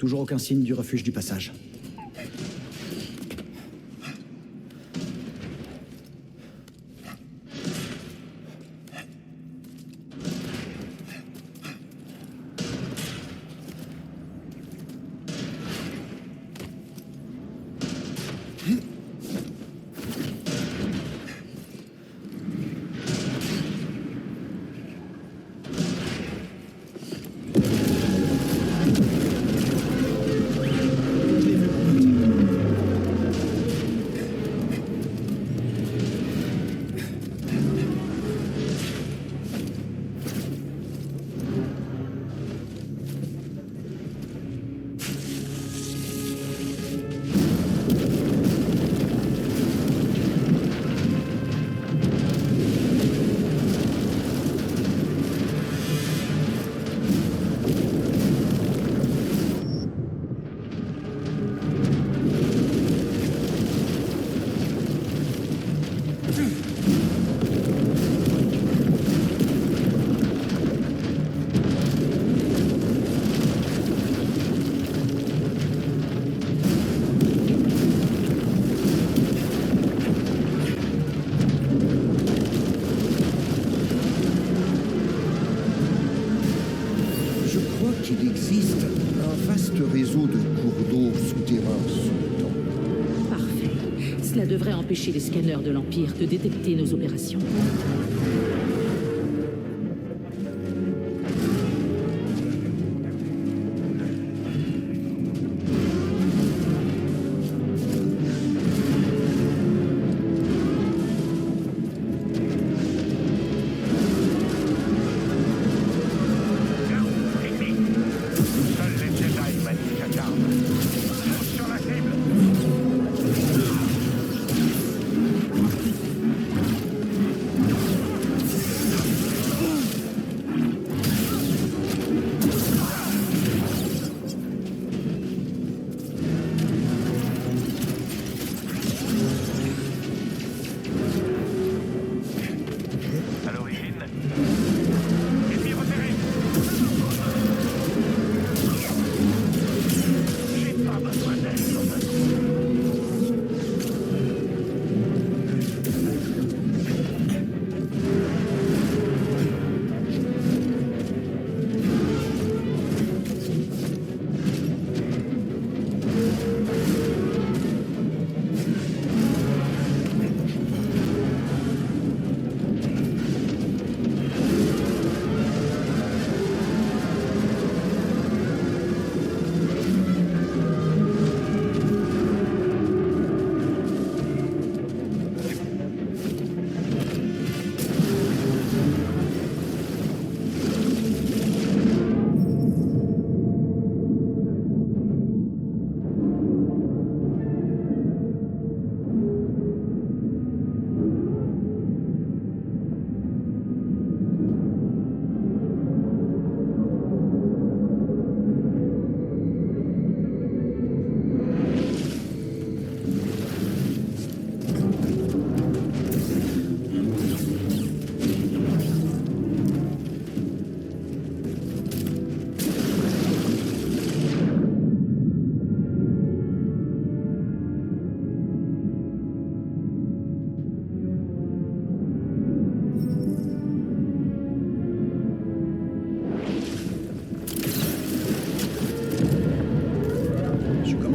Toujours aucun signe du refuge du passage. Il existe un vaste réseau de cours d'eau souterrains sous le temps. Parfait. Cela devrait empêcher les scanners de l'Empire de détecter nos opérations.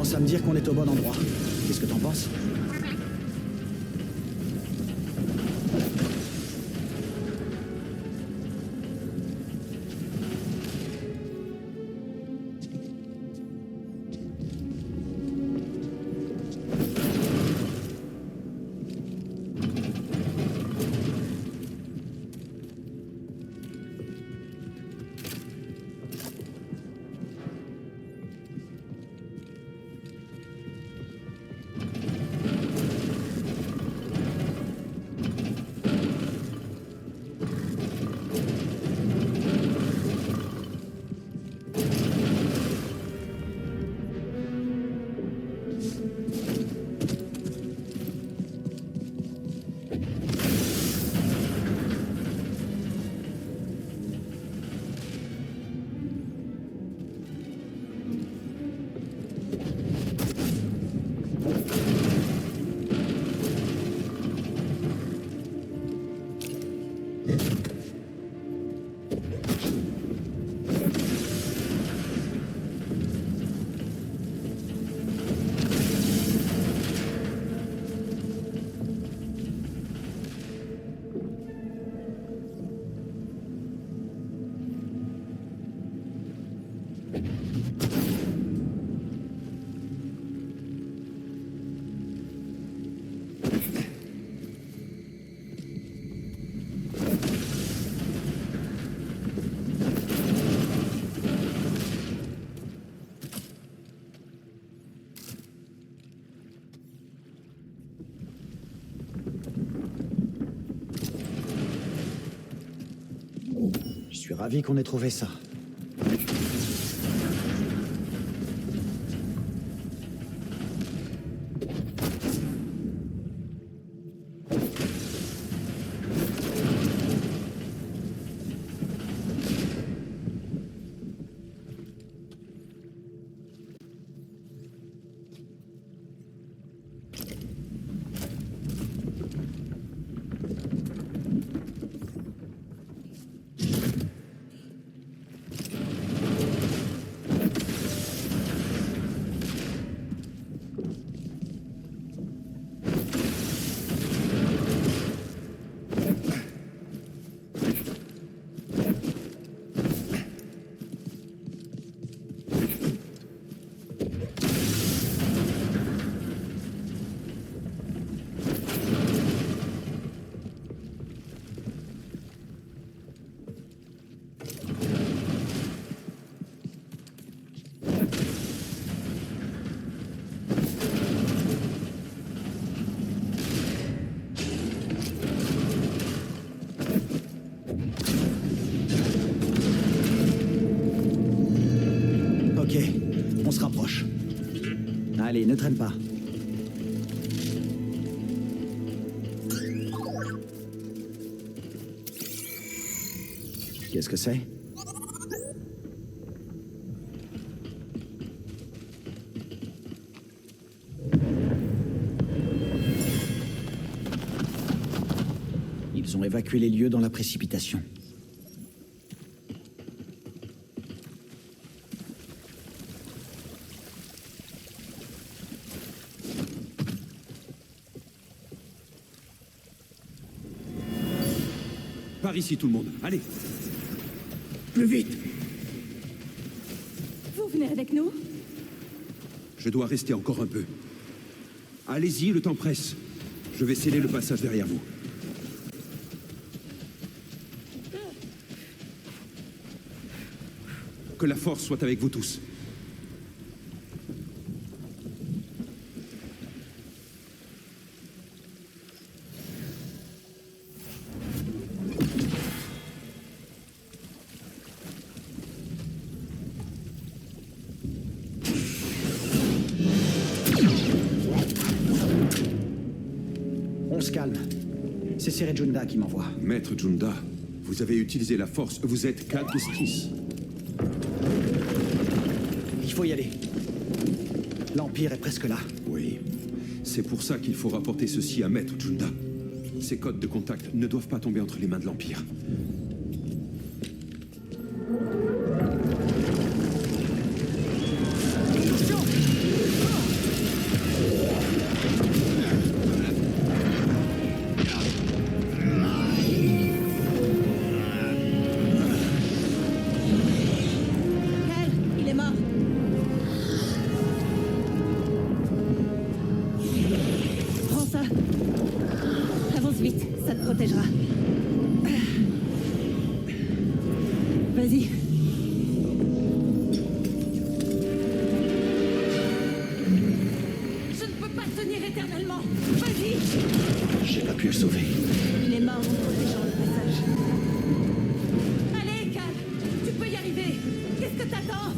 Ça me dire qu'on est au bon endroit. Qu'est-ce que t'en penses? Je suis ravi qu'on ait trouvé ça. Ok, on se rapproche. Allez, ne traîne pas. Qu'est-ce que c'est? Ils ont évacué les lieux dans la précipitation. Par ici, tout le monde. Allez. Plus vite. Vous venez avec nous? Je dois rester encore un peu. Allez-y, le temps presse. Je vais sceller le passage derrière vous. Que la force soit avec vous tous. On se calme. C'est Serejunda qui m'envoie. Maître Junda, vous avez utilisé la force. Vous êtes Cal Kestis. Il faut y aller. L'Empire est presque là. Oui. C'est pour ça qu'il faut rapporter ceci à Maître Junda. Ces codes de contact ne doivent pas tomber entre les mains de l'Empire. Cal, il est mort. Prends ça. Avance vite, ça te protégera. Vas-y. Je ne peux pas tenir éternellement. Vas-y. J'ai pas pu le sauver. Il est mort en protégeant le passage. Allez, Cal, tu peux y arriver. Qu'est-ce que t'attends?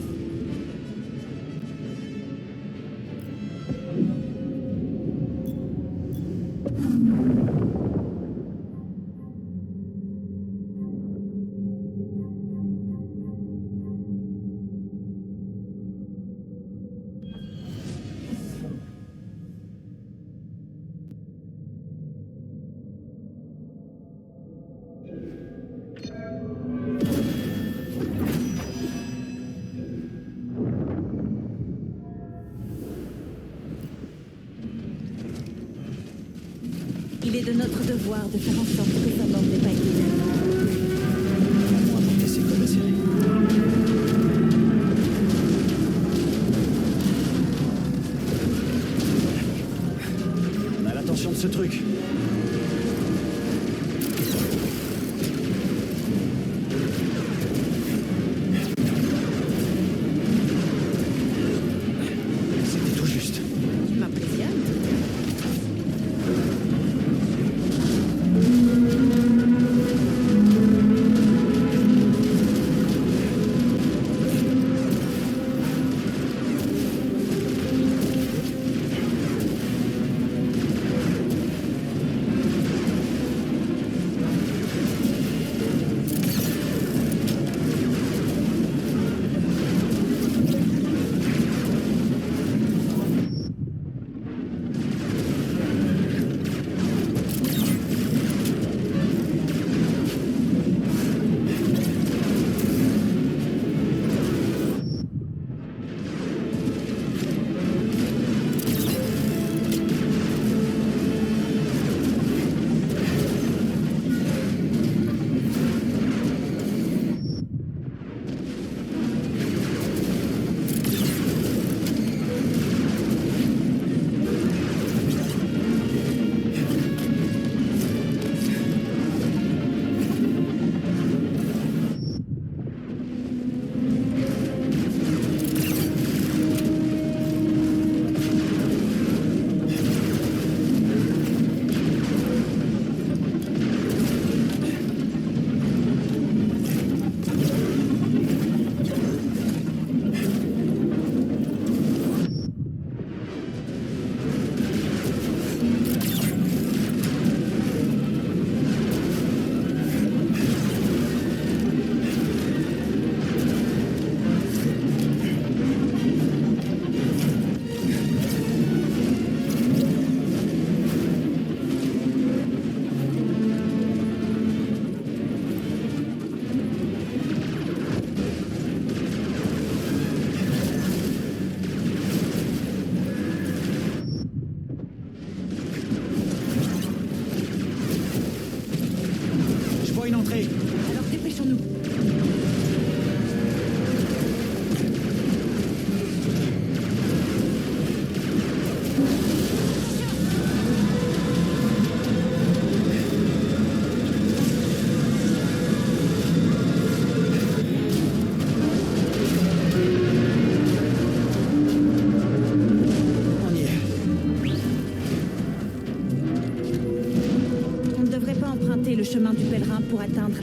Il est de notre devoir de faire en sorte que sa mort n'ait pas été éternelle. On va apporter ses codes à serrer.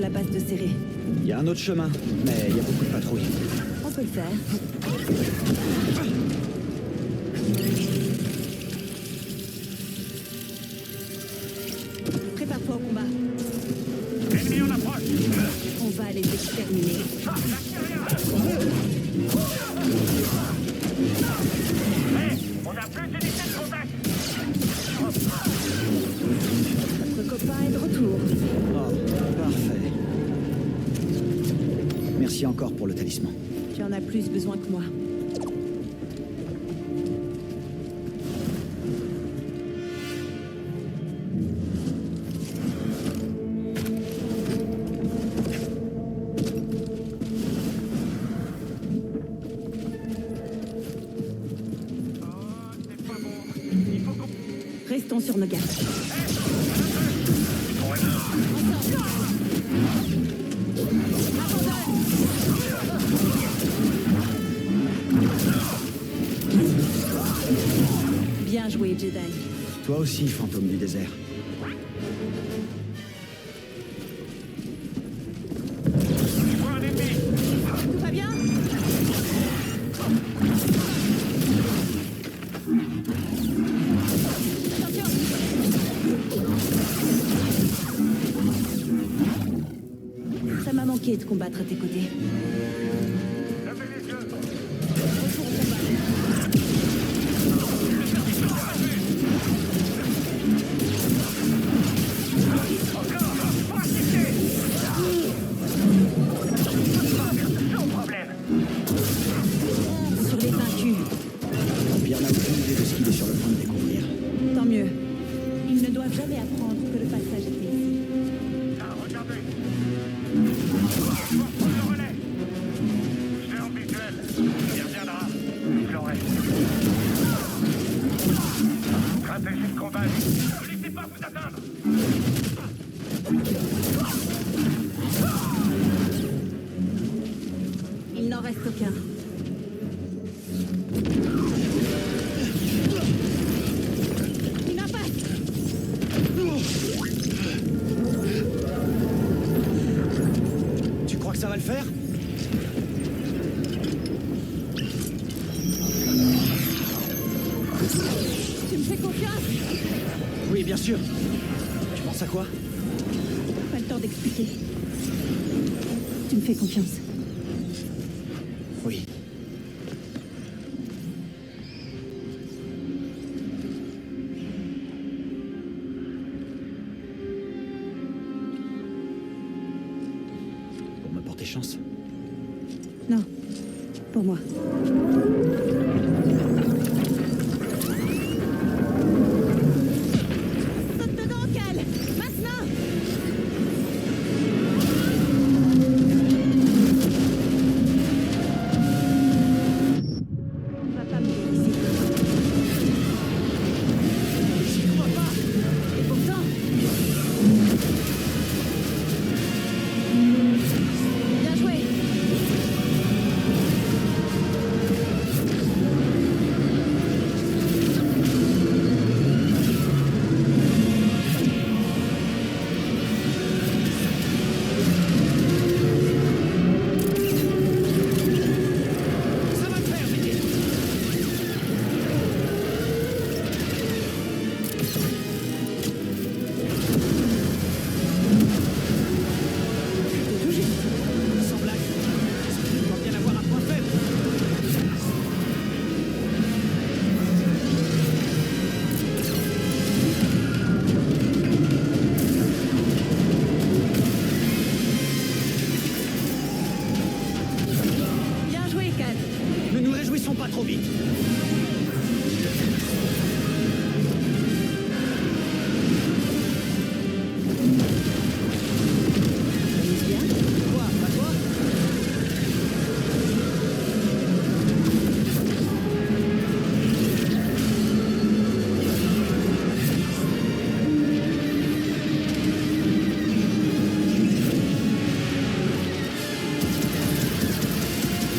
la base de Serré. Il y a un autre chemin, mais il y a beaucoup de patrouilles. On peut le faire. Prépare-toi au combat. Ennemi en approche. On va les exterminer. Hé, on a plus d'unités de contact. Notre copain est de retour. Oh, parfait. Merci encore pour le talisman. Tu en as plus besoin que moi. Restons sur nos gardes. Bien joué, Jedi. Toi aussi, fantôme du désert. Je vois un ennemi. Tout va bien? Ça m'a manqué de combattre à tes côtés. Levez les yeux. Retour au combat. Sans problème. Sur les vaincus. L'Empire n'a aucune idée de ce qu'il est sur le point de découvrir. Tant mieux. Ils ne doivent jamais apprendre que le passage est ici. Ah, regardez. Pour prendre le relais. J'ai en visuel. Il reviendra. Il l'aurait. Stratégie de combat. Ne laissez pas vous atteindre. Il n'en reste aucun. Une impasse! Tu crois que ça va le faire? Tu me fais confiance? Oui, bien sûr. Tu penses à quoi? Pas le temps d'expliquer. Tu me fais confiance. Oui. Pour me porter chance. Non. Pour moi. Saute dedans, Cal! Maintenant! On va pas mourir ici. J'y crois pas! Et pourtant... Bien joué! Ça va le faire, Mickey. Tout juste. Sans blague. Il doit bien avoir un point faible. Bien joué, Cal. Ne nous réjouissons pas trop vite. Amuse bien. Quoi, pas toi?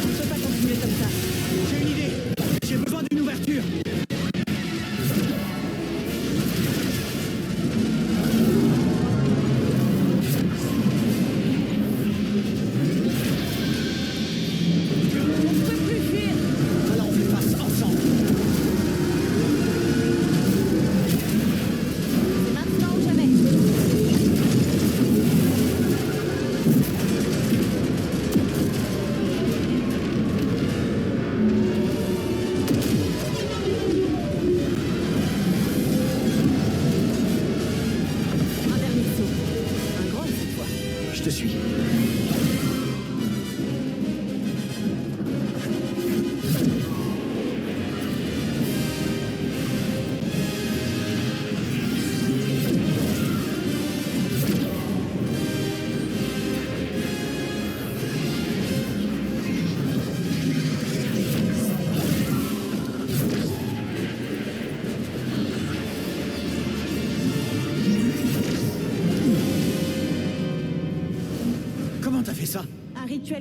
On ne peut pas continuer comme ça. J'ai une idée. J'ai besoin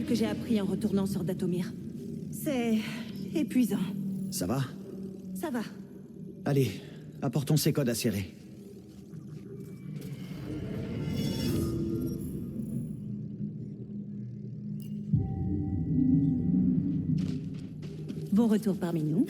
que j'ai appris en retournant sur Datomir. C'est épuisant. Ça va? Ça va. Allez, apportons ces codes à serrer. Bon retour parmi nous.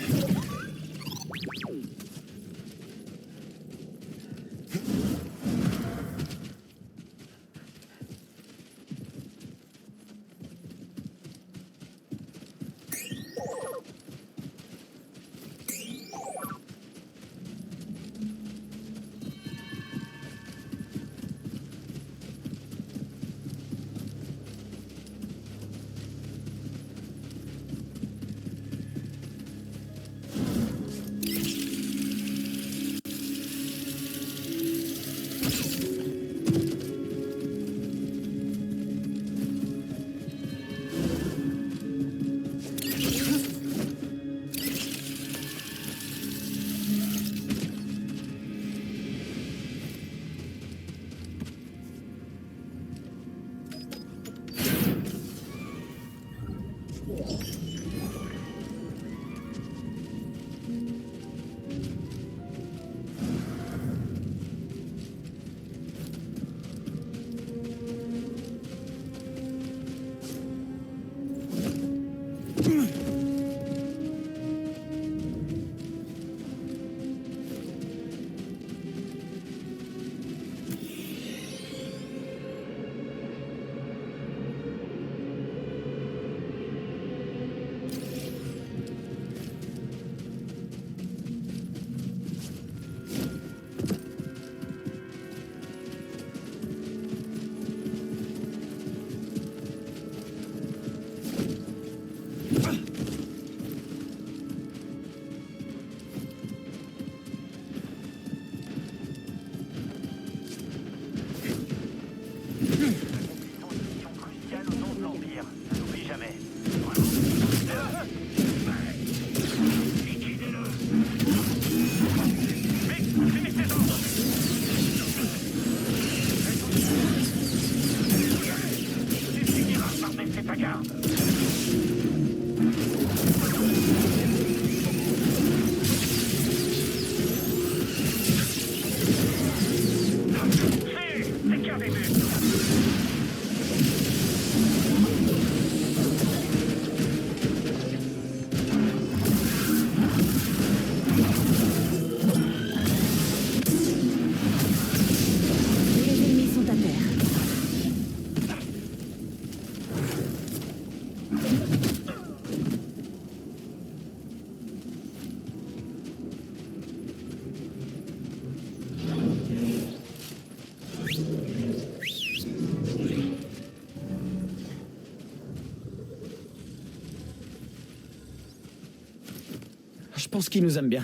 Je pense qu'il nous aime bien.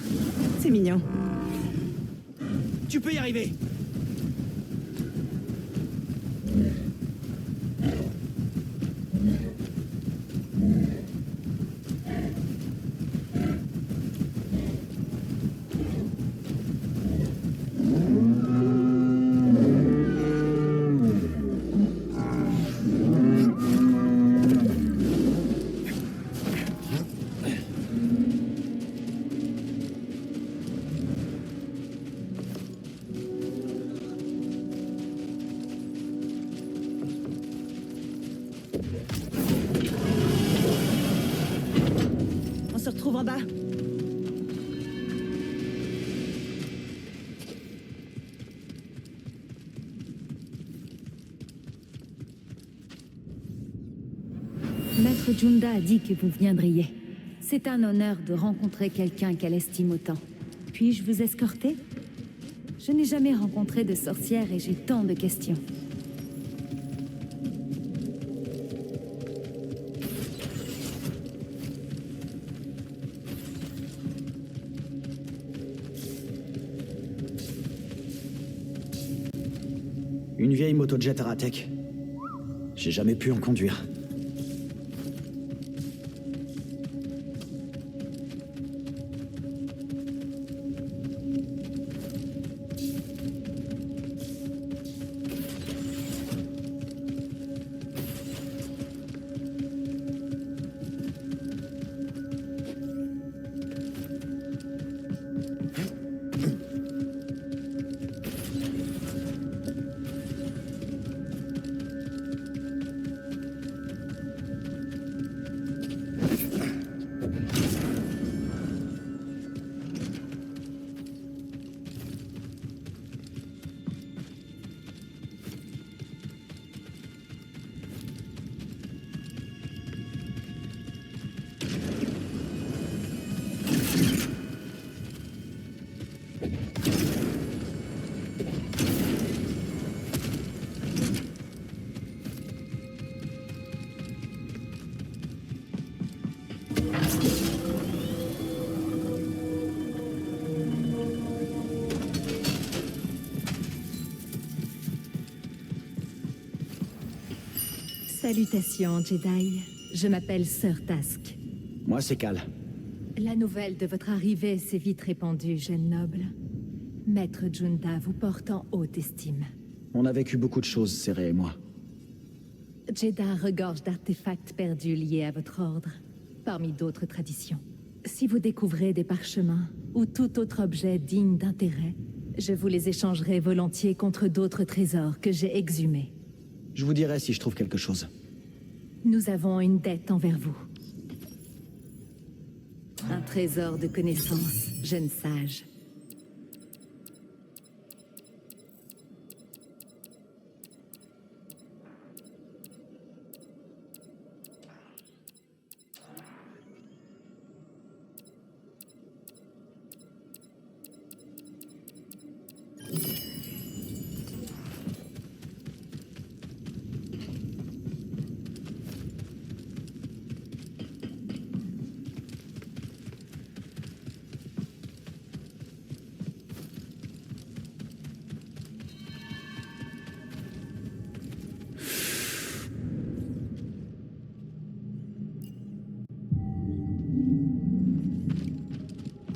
C'est mignon. Tu peux y arriver! On se retrouve en bas. Maître Junda a dit que vous viendriez. C'est un honneur de rencontrer quelqu'un qu'elle estime autant. Puis-je vous escorter? Je n'ai jamais rencontré de sorcière et j'ai tant de questions. Une vieille motojet Aratech. J'ai jamais pu en conduire. Salutations, Jedi. Je m'appelle Sir Task. Moi, c'est Cal. La nouvelle de votre arrivée s'est vite répandue, jeune noble. Maître Junda vous porte en haute estime. On a vécu beaucoup de choses, Serré et moi. Jeddah regorge d'artefacts perdus liés à votre ordre, parmi d'autres traditions. Si vous découvrez des parchemins ou tout autre objet digne d'intérêt, je vous les échangerai volontiers contre d'autres trésors que j'ai exhumés. Je vous dirai si je trouve quelque chose. Nous avons une dette envers vous. Un trésor de connaissances, jeune sage.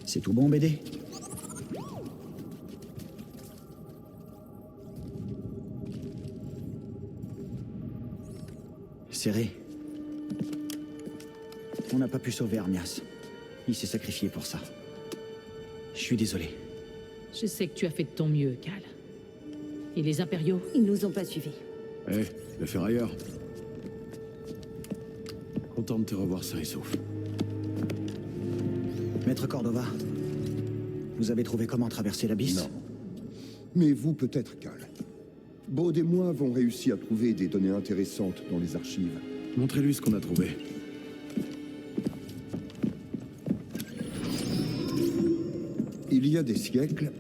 C'est tout bon, BD? Serré. On n'a pas pu sauver Armias. Il s'est sacrifié pour ça. Je suis désolé. Je sais que tu as fait de ton mieux, Cal. Et les impériaux? Ils nous ont pas suivis. Eh, le ferrailleur. Content de te revoir sain et sauf. Maître Cordova, vous avez trouvé comment traverser l'abysse? Non. Mais vous, peut-être, Cal. Baud et moi avons réussi à trouver des données intéressantes dans les archives. Montrez-lui ce qu'on a trouvé. Il y a des siècles,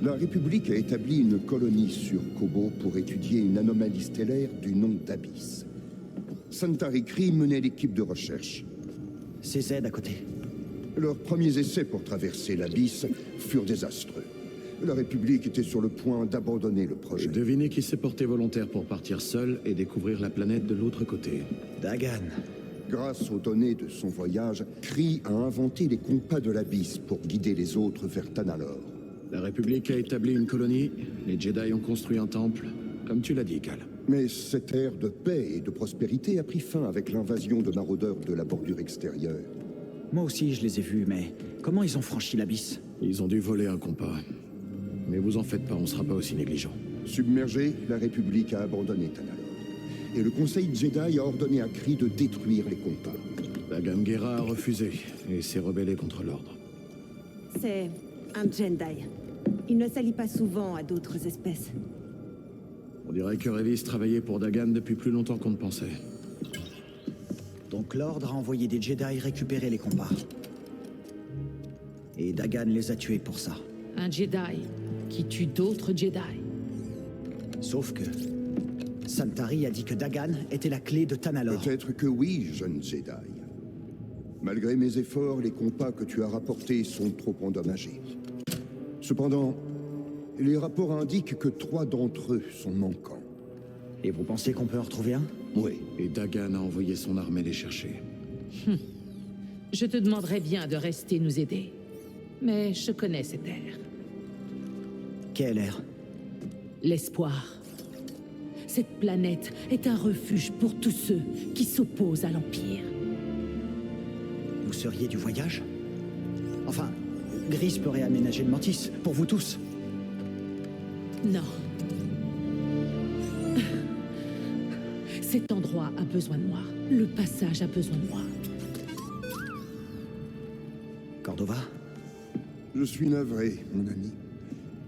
la République a établi une colonie sur Kobo pour étudier une anomalie stellaire du nom d'Abyss. Santari Khri menait l'équipe de recherche. C'est Z à côté. Leurs premiers essais pour traverser l'Abysse furent désastreux. La République était sur le point d'abandonner le projet. Devinez qui s'est porté volontaire pour partir seul et découvrir la planète de l'autre côté. Dagan. Grâce aux données de son voyage, Khri a inventé les compas de l'Abysse pour guider les autres vers Tanalor. La République a établi une colonie, les Jedi ont construit un temple, comme tu l'as dit, Cal. Mais cette ère de paix et de prospérité a pris fin avec l'invasion de maraudeurs de la bordure extérieure. Moi aussi, je les ai vus, mais comment ils ont franchi l'abysse? Ils ont dû voler un compas. Mais vous en faites pas, on sera pas aussi négligents. Submergée, la République a abandonné Tanalor. Et le Conseil Jedi a ordonné à Khri de détruire les compas. La Gamgera a refusé et s'est rebellée contre l'ordre. C'est un Jedi. Il ne s'allie pas souvent à d'autres espèces. On dirait que Revis travaillait pour Dagan depuis plus longtemps qu'on ne pensait. Donc l'Ordre a envoyé des Jedi récupérer les compas. Et Dagan les a tués pour ça. Un Jedi qui tue d'autres Jedi. Sauf que Santari a dit que Dagan était la clé de Tanalor. Peut-être que oui, jeune Jedi. Malgré mes efforts, les compas que tu as rapportés sont trop endommagés. Cependant, les rapports indiquent que 3 d'entre eux sont manquants. Et vous pensez qu'on peut en retrouver un? Oui. Et Dagan a envoyé son armée les chercher. Je te demanderais bien de rester nous aider. Mais je connais cette ère. Quelle ère? L'espoir. Cette planète est un refuge pour tous ceux qui s'opposent à l'Empire. Vous seriez du voyage? Enfin, Gris peut réaménager le Mantis, pour vous tous. Non. Cet endroit a besoin de moi. Le passage a besoin de moi. Cordova? Je suis navré, mon ami.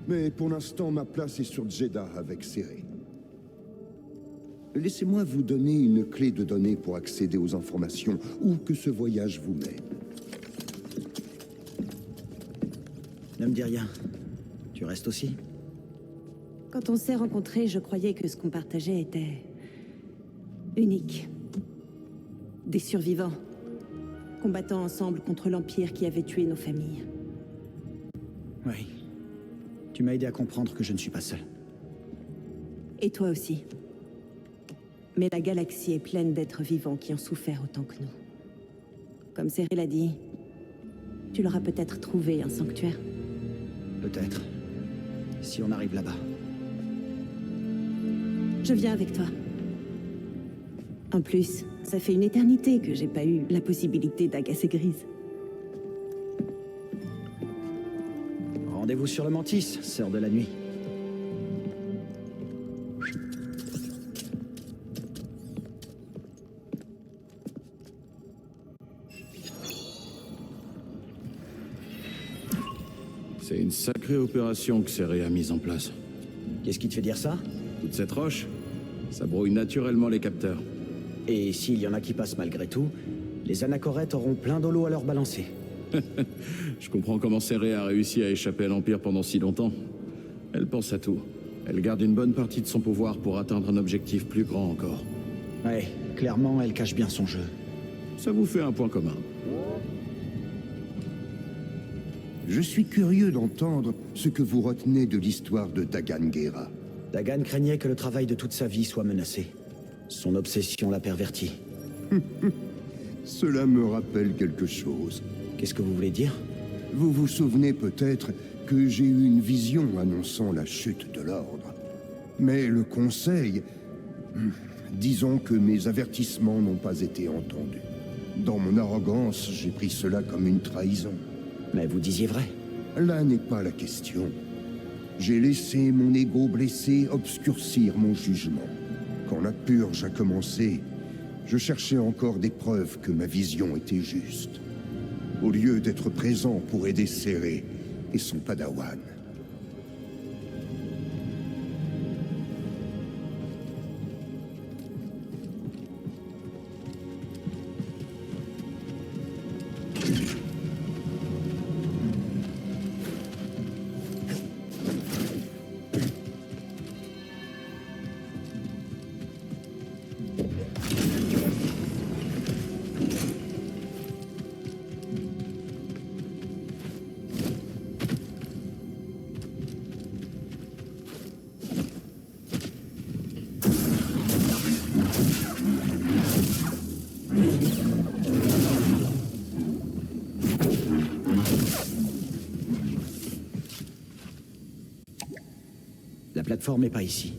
Mais pour l'instant, ma place est sur Jeddah avec Serré. Laissez-moi vous donner une clé de données pour accéder aux informations, où que ce voyage vous mène. Ne me dis rien. Tu restes aussi? Quand on s'est rencontrés, je croyais que ce qu'on partageait était unique. Des survivants. combattant ensemble contre l'Empire qui avait tué nos familles. Oui. Tu m'as aidé à comprendre que je ne suis pas seul. Et toi aussi. Mais la galaxie est pleine d'êtres vivants qui ont souffert autant que nous. Comme Cyril l'a dit, tu leur as peut-être trouvé un sanctuaire. Peut-être. Si on arrive là-bas. Je viens avec toi. En plus, ça fait une éternité que j'ai pas eu la possibilité d'agacer Grise. Rendez-vous sur le Mantis, sœur de la nuit. C'est une sacrée opération que Céré a mise en place. Qu'est-ce qui te fait dire ça? Toute cette roche, ça brouille naturellement les capteurs. Et s'il y en a qui passent malgré tout, les anachorètes auront plein d'holo à leur balancer. Je comprends comment Céré a réussi à échapper à l'Empire pendant si longtemps. Elle pense à tout. Elle garde une bonne partie de son pouvoir pour atteindre un objectif plus grand encore. Ouais, clairement, elle cache bien son jeu. Ça vous fait un point commun. Je suis curieux d'entendre ce que vous retenez de l'histoire de Dagan Gera. Dagan craignait que le travail de toute sa vie soit menacé. Son obsession l'a perverti. Cela me rappelle quelque chose. Qu'est-ce que vous voulez dire? Vous vous souvenez peut-être que j'ai eu une vision annonçant la chute de l'ordre. Mais le Conseil... disons que mes avertissements n'ont pas été entendus. Dans mon arrogance, j'ai pris cela comme une trahison. Mais vous disiez vrai. Là n'est pas la question. J'ai laissé mon ego blessé obscurcir mon jugement. Quand la purge a commencé, je cherchais encore des preuves que ma vision était juste. Au lieu d'être présent pour aider Céré et son padawan. La plateforme n'est pas ici.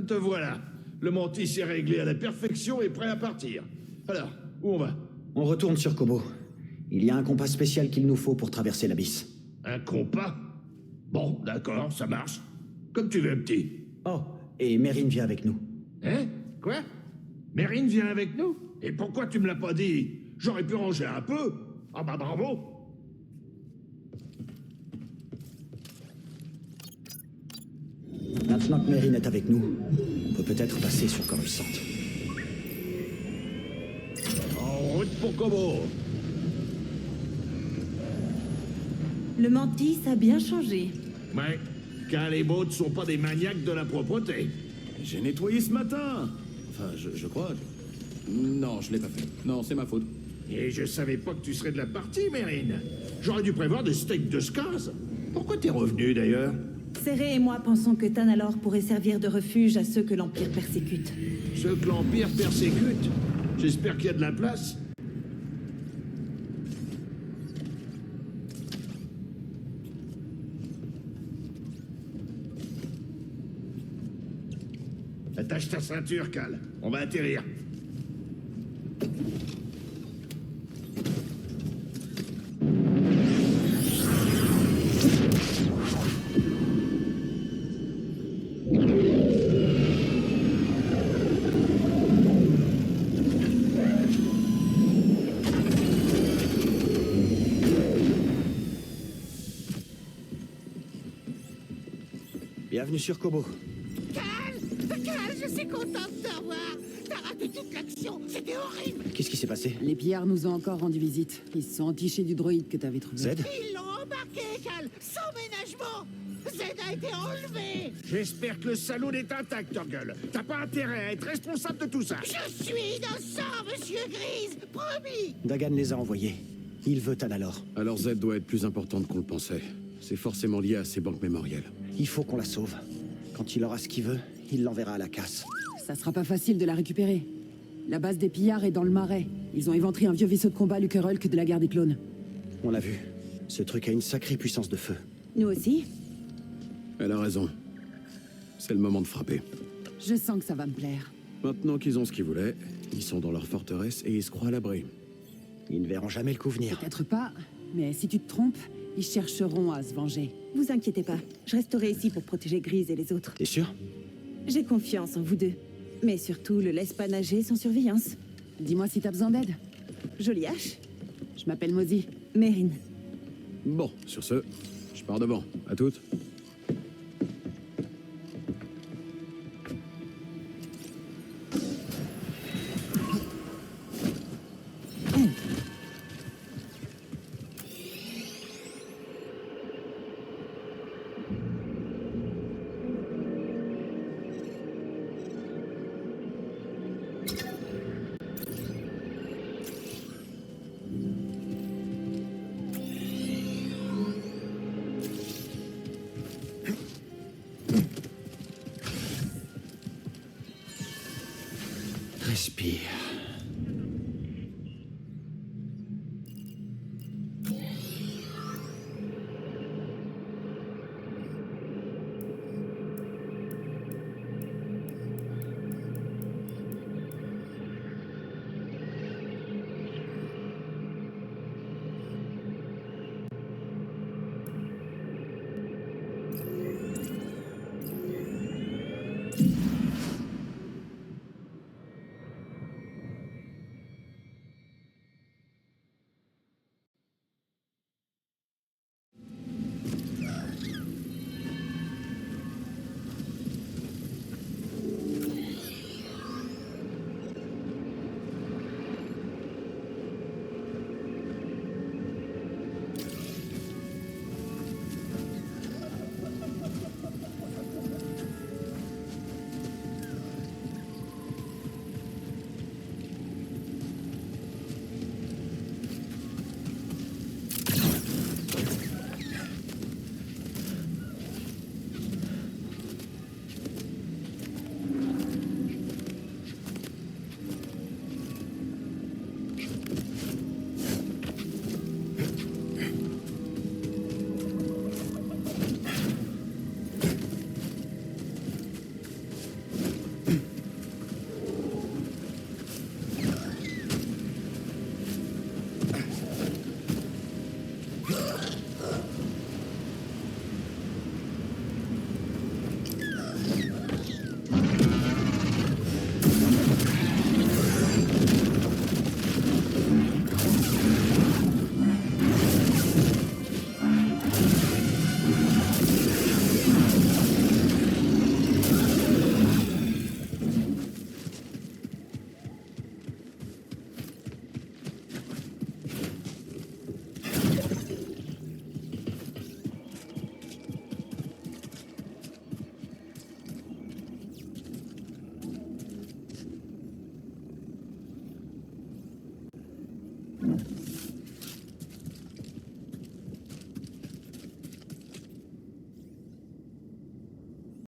Te voilà. Le Mantis est réglé à la perfection et prêt à partir. Alors, où on va? On retourne sur Kobo. Il y a un compas spécial qu'il nous faut pour traverser l'abysse. Un compas? Bon, d'accord, ça marche. Comme tu veux, petit. Oh, et Mérine vient avec nous. Hein? Quoi? Mérine vient avec nous? Et pourquoi tu me l'as pas dit? J'aurais pu ranger un peu. Ah bah bravo. Maintenant que Mérine est avec nous, on peut peut-être passer sur Coruscant. En route pour Kobo. Le Mantis a bien changé. Ouais, car les bots ne sont pas des maniaques de la propreté. J'ai nettoyé ce matin. Enfin, je crois. Non, je l'ai pas fait. Non, c'est ma faute. Et je savais pas que tu serais de la partie, Mérine. J'aurais dû prévoir des steaks de Skaz. Pourquoi t'es revenu, d'ailleurs? Céré et moi pensons que Tanalorr pourrait servir de refuge à ceux que l'Empire persécute. Ceux que l'Empire persécute? J'espère qu'il y a de la place. Attache ta ceinture, Cal. On va atterrir. Bienvenue sur Kobo. Cal, je suis contente de te revoir. T'as raté toute l'action, c'était horrible. Qu'est-ce qui s'est passé? Les pillards nous ont encore rendu visite. Ils se sont entichés du droïde que t'avais trouvé. Zed? Ils l'ont embarqué, Cal, sans ménagement. Z a été enlevé. J'espère que le salaud est intact, Torgal. T'as pas intérêt à être responsable de tout ça. Je suis innocent, monsieur Grise, promis. Dagan les a envoyés. Il veut Tanalor. Alors Z doit être plus importante qu'on le pensait. C'est forcément lié à ces banques mémorielles. Il faut qu'on la sauve. Quand il aura ce qu'il veut, il l'enverra à la casse. Ça sera pas facile de la récupérer. La base des pillards est dans le marais. Ils ont éventré un vieux vaisseau de combat Luckerolk de la guerre des clones. On l'a vu. Ce truc a une sacrée puissance de feu. Nous aussi? Elle a raison. C'est le moment de frapper. Je sens que ça va me plaire. Maintenant qu'ils ont ce qu'ils voulaient, ils sont dans leur forteresse et ils se croient à l'abri. Ils ne verront jamais le coup venir. Peut-être pas, mais si tu te trompes, ils chercheront à se venger. Vous inquiétez pas, je resterai ici pour protéger Grise et les autres. T'es sûr? J'ai confiance en vous deux. Mais surtout, le laisse pas nager sans surveillance. Dis-moi si t'as besoin d'aide. Jolie hache? Je m'appelle Mozi. Mérine. Bon, sur ce, je pars devant. À toutes. Respire.